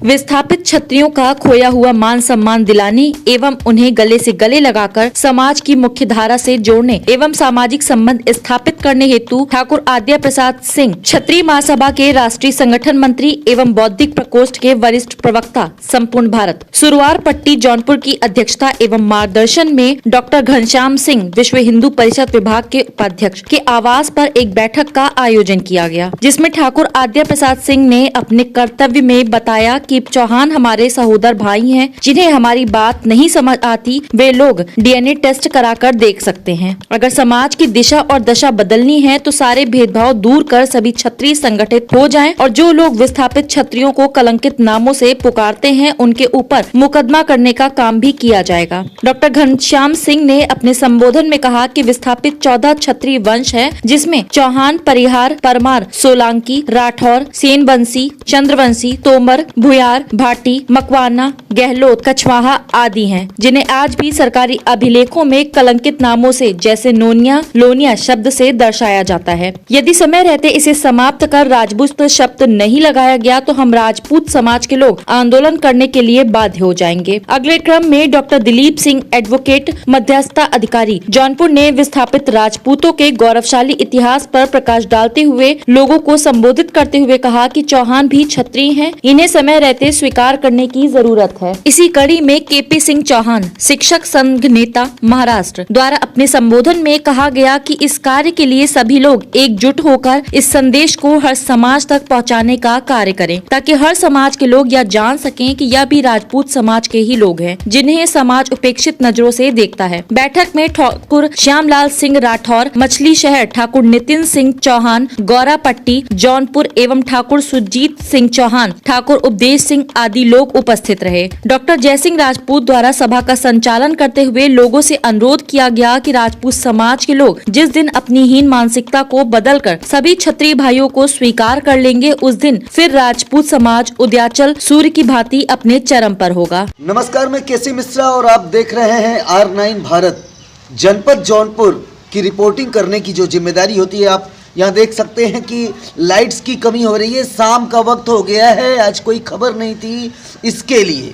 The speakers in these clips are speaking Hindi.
विस्थापित क्षत्रियों का खोया हुआ मान सम्मान दिलाने एवं उन्हें गले से गले लगाकर समाज की मुख्य धारा से जोड़ने एवं सामाजिक संबंध स्थापित करने हेतु ठाकुर आद्या प्रसाद सिंह क्षत्रिय महासभा के राष्ट्रीय संगठन मंत्री एवं बौद्धिक प्रकोष्ठ के वरिष्ठ प्रवक्ता संपूर्ण भारत सुरवार पट्टी जौनपुर की अध्यक्षता एवं मार्गदर्शन में डॉक्टर घनश्याम सिंह विश्व हिंदू परिषद विभाग के उपाध्यक्ष के आवास पर एक बैठक का आयोजन किया गया, जिसमें ठाकुर आद्या प्रसाद सिंह ने अपने कर्तव्य में बताया कि चौहान हमारे सहोदर भाई हैं, जिन्हें हमारी बात नहीं समझ आती वे लोग DNA टेस्ट कराकर देख सकते हैं। अगर समाज की दिशा और दशा बदलनी है तो सारे भेदभाव दूर कर सभी क्षत्रिय संगठित हो जाएं और जो लोग विस्थापित क्षत्रियों को कलंकित नामों से पुकारते हैं उनके ऊपर मुकदमा करने का काम भी किया जाएगा। डॉक्टर घनश्याम सिंह ने अपने संबोधन में कहा कि विस्थापित 14 क्षत्रिय वंश है, जिसमें चौहान, परिहार, परमार, सोलंकी, राठौर, सेनवंशी, चंद्रवंशी, तोमर, भुयार, भाटी, मकवाना, गहलोत, कछवाहा आदि हैं, जिन्हें आज भी सरकारी अभिलेखों में कलंकित नामों से जैसे नोनिया, लोनिया शब्द से दर्शाया जाता है। यदि समय रहते इसे समाप्त कर राजपूत शब्द नहीं लगाया गया तो हम राजपूत समाज के लोग आंदोलन करने के लिए बाध्य हो जाएंगे। अगले क्रम में डॉक्टर दिलीप सिंह, एडवोकेट, मध्यस्थता अधिकारी जौनपुर ने विस्थापित राजपूतों के गौरवशाली इतिहास पर प्रकाश डालते हुए लोगों को संबोधित करते हुए कहा कि चौहान भी क्षत्रिय हैं, इन्हें समय रहते स्वीकार करने की जरूरत है। इसी कड़ी में KP सिंह चौहान, शिक्षक संघ नेता महाराष्ट्र द्वारा अपने संबोधन में कहा गया कि इस कार्य के लिए सभी लोग एकजुट होकर इस संदेश को हर समाज तक पहुंचाने का कार्य करें, ताकि हर समाज के लोग यह जान सकें कि यह भी राजपूत समाज के ही लोग हैं, जिन्हें समाज उपेक्षित नजरों से देखता है। बैठक में ठाकुर श्यामलाल सिंह राठौर, मछली शहर ठाकुर नितिन सिंह चौहान, गौरा पट्टी जौनपुर एवं ठाकुर सुरजीत सिंह चौहान, ठाकुर उपदेश सिंह आदि लोग उपस्थित रहे। डॉक्टर जयसिंह राजपूत द्वारा सभा का संचालन करते हुए लोगों से अनुरोध किया गया कि राजपूत समाज के लोग जिस दिन अपनी हीन मानसिकता को बदलकर सभी क्षत्रिय भाइयों को स्वीकार कर लेंगे, उस दिन फिर राजपूत समाज उदयाचल सूर्य की भांति अपने चरम पर होगा। नमस्कार, मैं केसी मिश्रा और आप देख रहे हैं R9 भारत। जनपद जौनपुर की रिपोर्टिंग करने की जो जिम्मेदारी होती है, आप यहाँ देख सकते हैं कि लाइट्स की कमी हो रही है, शाम का वक्त हो गया है, आज कोई खबर नहीं थी। इसके लिए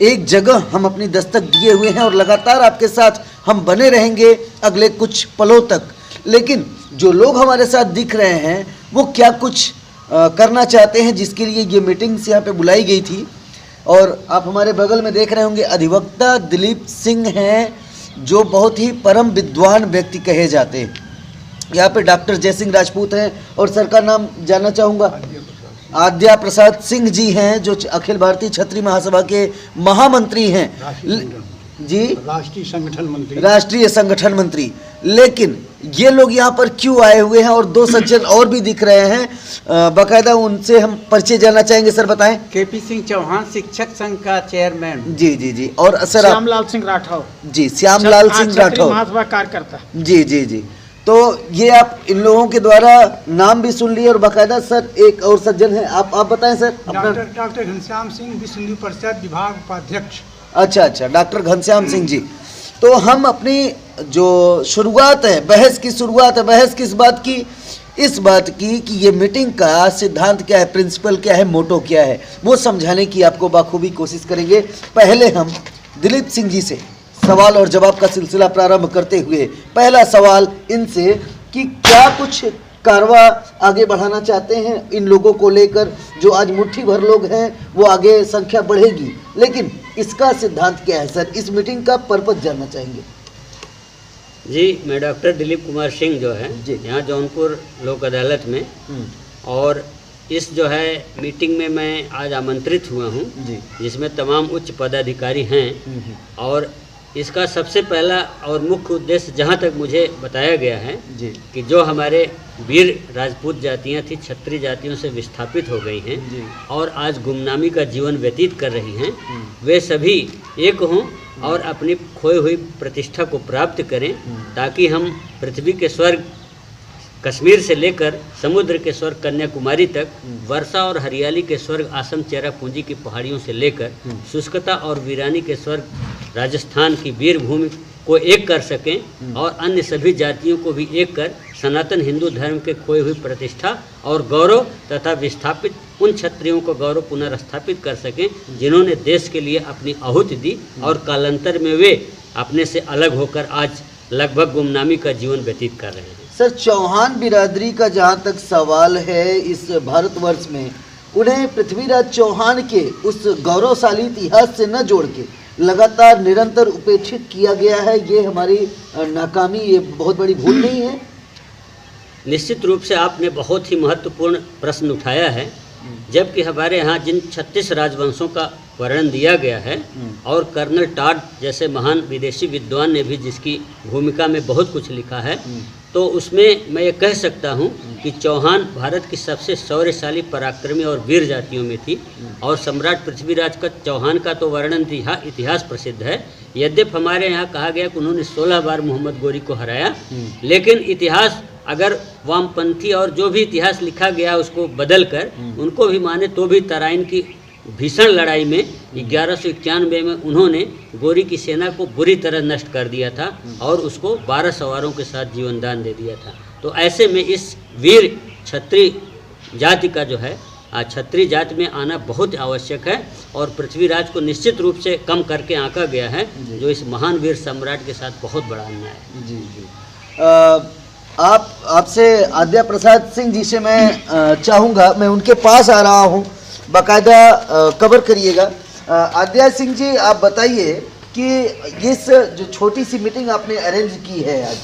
एक जगह हम अपनी दस्तक दिए हुए हैं और लगातार आपके साथ हम बने रहेंगे अगले कुछ पलों तक। लेकिन जो लोग हमारे साथ दिख रहे हैं वो क्या कुछ करना चाहते हैं, जिसके लिए ये मीटिंग्स यहाँ पे बुलाई गई थी। और आप हमारे बगल में देख रहे होंगे अधिवक्ता दिलीप सिंह हैं, जो बहुत ही परम विद्वान व्यक्ति कहे जाते हैं। यहाँ पे डॉक्टर जयसिंह राजपूत हैं और सर का नाम जानना चाहूँगा। आद्या प्रसाद सिंह जी हैं, जो अखिल भारतीय क्षत्रिय महासभा के महामंत्री हैं जी, राष्ट्रीय संगठन मंत्री। लेकिन ये लोग यहाँ पर क्यों आए हुए हैं? और 2 सज्जन और भी दिख रहे हैं, बाकायदा उनसे हम परिचय जानना चाहेंगे। सर बताएं। KP सिंह चौहान, शिक्षक संघ का चेयरमैन। जी जी जी। और सर श्यामलाल सिंह राठौर जी, श्यामलाल सिंह राठौर महासभा कार्यकर्ता। जी जी जी। तो ये आप इन लोगों के द्वारा नाम भी सुन लिए और बाकायदा सर एक और सज्जन है, आप बताएं सर। डॉक्टर घनश्याम सिंह, विश्व हिंदू परिषद विभाग उपाध्यक्ष। अच्छा, डॉक्टर घनश्याम सिंह जी। तो हम अपनी जो शुरुआत है, बहस की शुरुआत है, बहस किस बात की? इस बात की कि ये मीटिंग का सिद्धांत क्या है, प्रिंसिपल क्या है, मोटो क्या है, वो समझाने की आपको बाखूबी कोशिश करेंगे। पहले हम दिलीप सिंह जी से सवाल और जवाब का सिलसिला प्रारंभ करते हुए पहला सवाल इनसे कि क्या कुछ कारवा आगे बढ़ाना चाहते हैं इन लोगों को लेकर, जो आज मुट्ठी भर लोग हैं, वो आगे संख्या बढ़ेगी, लेकिन इसका सिद्धांत क्या है सर? इस मीटिंग का पर्पस जानना चाहेंगे जी। मैं डॉक्टर दिलीप कुमार सिंह जो है यहाँ जौनपुर लोक अदालत में, और इस जो है मीटिंग में मैं आज आमंत्रित हुआ हूँ, जिसमें तमाम उच्च पदाधिकारी हैं। और इसका सबसे पहला और मुख्य उद्देश्य जहाँ तक मुझे बताया गया है कि जो हमारे वीर राजपूत जातियाँ थी, क्षत्रिय जातियों से विस्थापित हो गई हैं और आज गुमनामी का जीवन व्यतीत कर रही हैं, वे सभी एक हों और अपनी खोई हुई प्रतिष्ठा को प्राप्त करें, ताकि हम पृथ्वी के स्वर्ग कश्मीर से लेकर समुद्र के स्वर्ग कन्याकुमारी तक, वर्षा और हरियाली के स्वर्ग आसम चेरापूंजी की पहाड़ियों से लेकर शुष्कता और वीरानी के स्वर्ग राजस्थान की वीर भूमि को एक कर सकें और अन्य सभी जातियों को भी एक कर सनातन हिंदू धर्म के खोई हुई प्रतिष्ठा और गौरव तथा विस्थापित उन क्षत्रियों को गौरव पुनर्स्थापित कर सकें जिन्होंने देश के लिए अपनी आहुति दी और कालांतर में वे अपने से अलग होकर आज लगभग गुमनामी का जीवन व्यतीत कर रहे हैं। सर, चौहान बिरादरी का जहाँ तक सवाल है इस भारतवर्ष में, उन्हें पृथ्वीराज चौहान के उस गौरवशाली इतिहास से न जोड़ के लगातार निरंतर उपेक्षित किया गया है। ये हमारी नाकामी, ये बहुत बड़ी भूल नहीं है? निश्चित रूप से आपने बहुत ही महत्वपूर्ण प्रश्न उठाया है, जबकि हमारे यहाँ जिन 36 राजवंशों का वर्णन दिया गया है और कर्नल टॉड जैसे महान विदेशी विद्वान ने भी जिसकी भूमिका में बहुत कुछ लिखा है, तो उसमें मैं ये कह सकता हूँ कि चौहान भारत की सबसे शौर्यशाली, पराक्रमी और वीर जातियों में थी। और सम्राट पृथ्वीराज का चौहान का तो वर्णन इतिहास प्रसिद्ध है। यद्यपि हमारे यहाँ कहा गया कि उन्होंने 16 बार मोहम्मद गोरी को हराया, लेकिन इतिहास अगर वामपंथी और जो भी इतिहास लिखा गया उसको बदल कर उनको भी माने तो भी तराइन की भीषण लड़ाई में 1191 में उन्होंने गोरी की सेना को बुरी तरह नष्ट कर दिया था और उसको 12 सवारों के साथ जीवनदान दे दिया था। तो ऐसे में इस वीर क्षत्रिय जाति का जो है क्षत्रिय जाति में आना बहुत आवश्यक है और पृथ्वीराज को निश्चित रूप से कम करके आंका गया है, जो इस महान वीर सम्राट के साथ बहुत बड़ा अन्याय है। जी जी। आपसे आद्या प्रसाद सिंह जी से मैं चाहूँगा, मैं उनके पास आ रहा हूँ, बाकायदा कवर करिएगा। आद्या सिंह जी, आप बताइए कि इस जो छोटी सी मीटिंग आपने अरेंज की है आज,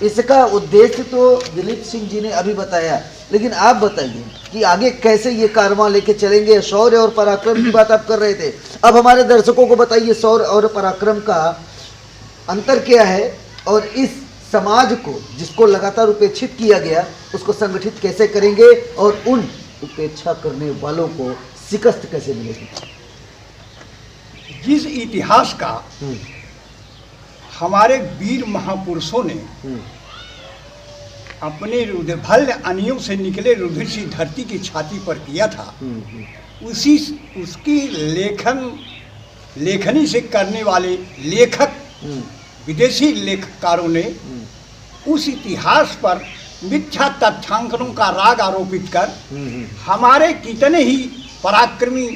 इसका उद्देश्य तो दिलीप सिंह जी ने अभी बताया, लेकिन आप बताइए कि आगे कैसे ये कारवां लेके चलेंगे। शौर्य और पराक्रम की बात आप कर रहे थे, अब हमारे दर्शकों को बताइए शौर्य और पराक्रम का अंतर क्या है और इस समाज को जिसको लगातार उपेक्षित किया गया उसको संगठित कैसे करेंगे और उन उपेक्षा करने वालों को शिकस्त कैसे मिलेगी। जिस इतिहास का हमारे वीर महापुरुषों ने अपने रुधिरभल्य अनियों से निकले रुधिर सी धरती की छाती पर किया था, उसकी लेखनी से करने वाले लेखक विदेशी लेखकारों ने उस इतिहास पर मिथ्या तथ्यांकनों का राग आरोपित कर हमारे कितने ही पराक्रमी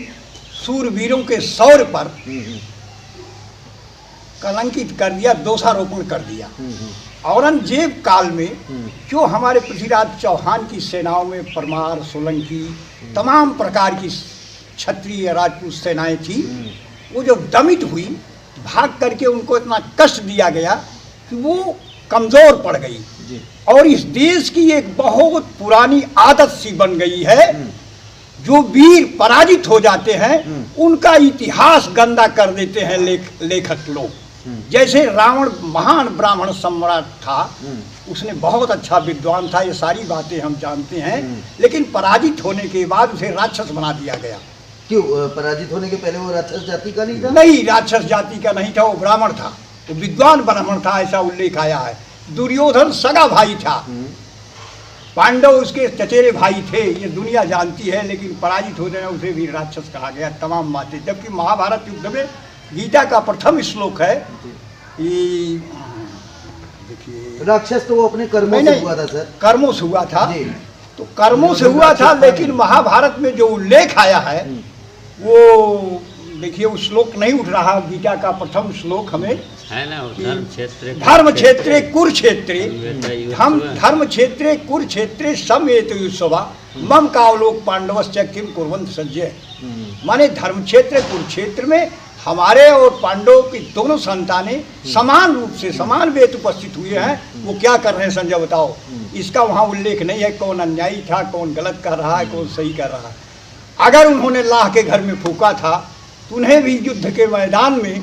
सूरवीरों के शौर्य पर कलंकित कर दिया, दोषारोपण कर दिया। औरंगजेब काल में जो हमारे पृथ्वीराज चौहान की सेनाओं में परमार, सोलंकी, तमाम प्रकार की क्षत्रिय राजपूत सेनाएं थी, वो जो दमित हुई, भाग करके उनको इतना कष्ट दिया गया कि वो कमजोर पड़ गई और इस देश की एक बहुत पुरानी आदत सी बन गई है, जो वीर पराजित हो जाते हैं उनका इतिहास गंदा कर देते हैं लेखक लोग। जैसे रावण महान ब्राह्मण सम्राट था, उसने बहुत अच्छा विद्वान था, ये सारी बातें हम जानते हैं, लेकिन पराजित होने के बाद उसे राक्षस बना दिया गया। क्यों? पराजित होने के पहले वो राक्षस जाति का नहीं था? नहीं, राक्षस जाति का नहीं था, वो ब्राह्मण था, वो विद्वान ब्राह्मण था, ऐसा उल्लेख आया है। दुर्योधन सगा भाई था, पांडव उसके चचेरे भाई थे, ये दुनिया जानती है, लेकिन पराजित होने में उसे भी राक्षस कहा गया, तमाम बातें। जबकि महाभारत युद्ध में गीता का प्रथम श्लोक है, देखिए, राक्षस तो वो अपने कर्मों से हुआ था सर, कर्मों से हुआ था, तो कर्मों से हुआ था, लेकिन महाभारत में जो उल्लेख आया है वो देखिए, वो श्लोक नहीं उठ रहा। गीता का प्रथम श्लोक हमें है ना, धर्म क्षेत्रे कुरुक्षेत्रे, हम धर्म क्षेत्रे कुरुक्षेत्रे समेत युसवा मम कावलोक पांडवस्य किम कुर्वन्त सज्जय। माने धर्म क्षेत्र कुरुक्षेत्र में हमारे और पांडवों की दोनों संतानें समान रूप से समान वेत उपस्थित हुए हैं, वो क्या कर रहे हैं संजय बताओ। इसका वहाँ उल्लेख नहीं है, कौन अन्यायी था, कौन गलत कर रहा है, कौन सही कर रहा है। अगर उन्होंने लाह के घर में फूका था तो उन्हें भी युद्ध के मैदान में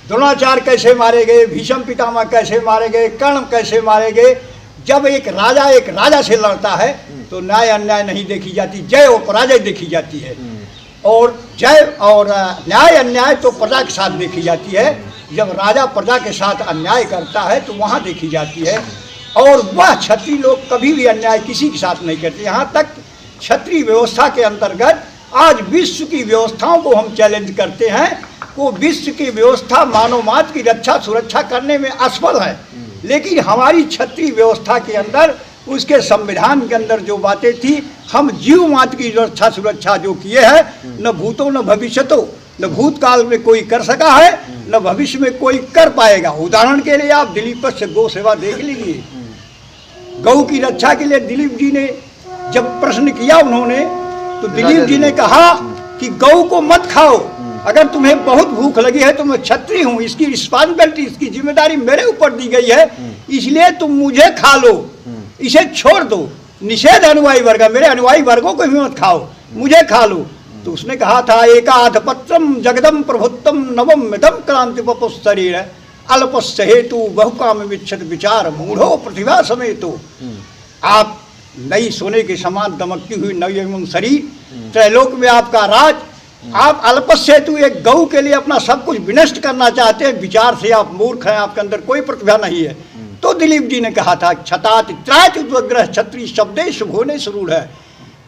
द्रोणाचार्य कैसे मारे गए, भीष्म पितामह कैसे मारे गए, कर्ण कैसे मारे गए। जब एक राजा से लड़ता है तो न्याय अन्याय नहीं देखी जाती, जय और पराजय देखी जाती है, और जय और न्याय अन्याय तो प्रजा के साथ देखी जाती है। जब राजा प्रजा के साथ अन्याय करता है तो वहाँ देखी जाती है, और वह क्षत्रिय लोग कभी भी अन्याय किसी के साथ नहीं करते। यहाँ तक क्षत्रिय व्यवस्था के अंतर्गत आज विश्व की व्यवस्थाओं को हम चैलेंज करते हैं को विश्व की व्यवस्था मानवमात्र की रक्षा सुरक्षा करने में असफल है, लेकिन हमारी क्षत्रिय व्यवस्था के अंदर उसके संविधान के अंदर जो बातें थी, हम जीव मात्र की रक्षा सुरक्षा जो किए हैं, न भूतो न भविष्यतो, न भूतकाल में कोई कर सका है न भविष्य में कोई कर पाएगा। उदाहरण के लिए आप दिलीप से गौ सेवा देख लीजिए। गौ की रक्षा के लिए दिलीप जी ने जब प्रश्न किया उन्होंने, तो दिलीप जी ने कहा कि गौ को मत खाओ, अगर तुम्हें बहुत भूख लगी है तो मैं क्षत्रिय हूँ, इसकी रिस्पॉन्सिबिलिटी, इसकी जिम्मेदारी मेरे ऊपर दी गई है, इसलिए तुम मुझे खा लो, इसे छोड़ दो। निषेध अनुयायी वर्ग, मेरे अनुयायी वर्गों को भी मत खाओ, मुझे खा लो। तो उसने कहा था एकाधपत्रम जगदम प्रभुत्तम नवम मिदम क्रांति पपुस शरीर अल्पस्य हेतु बहुकाम विच्छत विचार मूढ़ो प्रतिभा समेतो। आप नई सोने के समान दमकती हुई नव एवं शरीर, त्रैलोक में आपका राज, आप अल्पस्य हेतु एक गौ के लिए अपना सब कुछ विनष्ट करना चाहते हैं, विचार से आप मूर्ख हैं, आपके अंदर कोई प्रतिभा नहीं है। तो दिलीप जी ने कहा था क्षतात त्रात उद्वग्रह क्षत्रिय शब्देश भुवने सुरूढ़ है।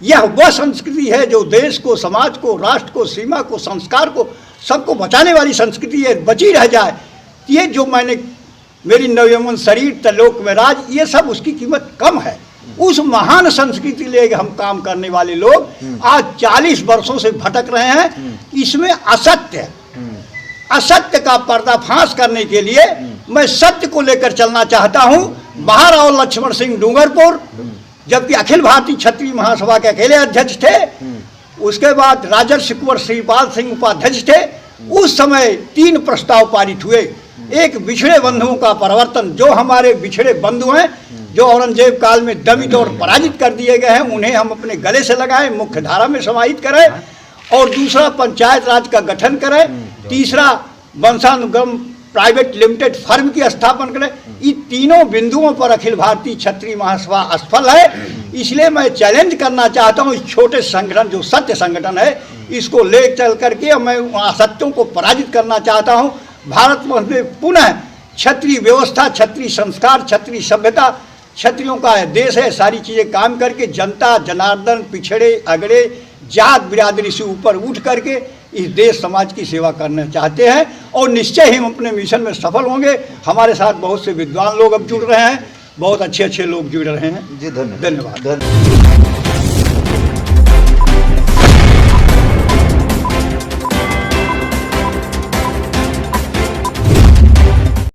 यह वह संस्कृति है जो देश को, समाज को, राष्ट्र को, सीमा को, संस्कार को, सबको बचाने वाली संस्कृति है, बची रह जाए। ये जो मैंने मेरी नवयौवन शरीर त्रैलोक में राज, ये सब उसकी कीमत कम है। उस महान संस्कृति ले हम काम करने वाले लोग आज 40 वर्षों से भटक रहे हैं। इसमें असत्य का पर्दाफाश करने के लिए मैं सत्य को लेकर चलना चाहता हूँ। बाहर आओ लक्ष्मण सिंह डूंगरपुर, जबकि अखिल भारतीय क्षत्रिय महासभा के अकेले अध्यक्ष थे, उसके बाद राजर्षि कुंवर श्रीपाल सिंह उपाध्यक्ष थे। उस समय 3 प्रस्ताव पारित हुए। एक बिछड़े बंधुओं का परिवर्तन, जो हमारे बिछड़े बंधु हैं, जो औरंगजेब काल में दमित और पराजित कर दिए गए हैं, उन्हें हम अपने गले से लगाएं, मुख्य धारा में समाहित करें। और दूसरा पंचायत राज का गठन करें। तीसरा वंशानुगम प्राइवेट लिमिटेड फर्म की स्थापना करें। इन तीनों बिंदुओं पर अखिल भारतीय क्षत्रिय महासभा असफल है। इसलिए मैं चैलेंज करना चाहता हूँ, इस छोटे संगठन जो सत्य संगठन है, इसको ले चल करके मैं असत्यों को पराजित करना चाहता हूँ। भारत में पुनः क्षत्रिय व्यवस्था, क्षत्रिय संस्कार, क्षत्रिय सभ्यता, क्षत्रियों का देश है। सारी चीज़ें काम करके जनता जनार्दन पिछड़े अगड़े जात बिरादरी से ऊपर उठ करके इस देश समाज की सेवा करना चाहते हैं, और निश्चय ही हम अपने मिशन में सफल होंगे। हमारे साथ बहुत से विद्वान लोग अब जुड़ रहे हैं, बहुत अच्छे लोग जुड़ रहे हैं। जी धन्यवाद। धन्यवाद।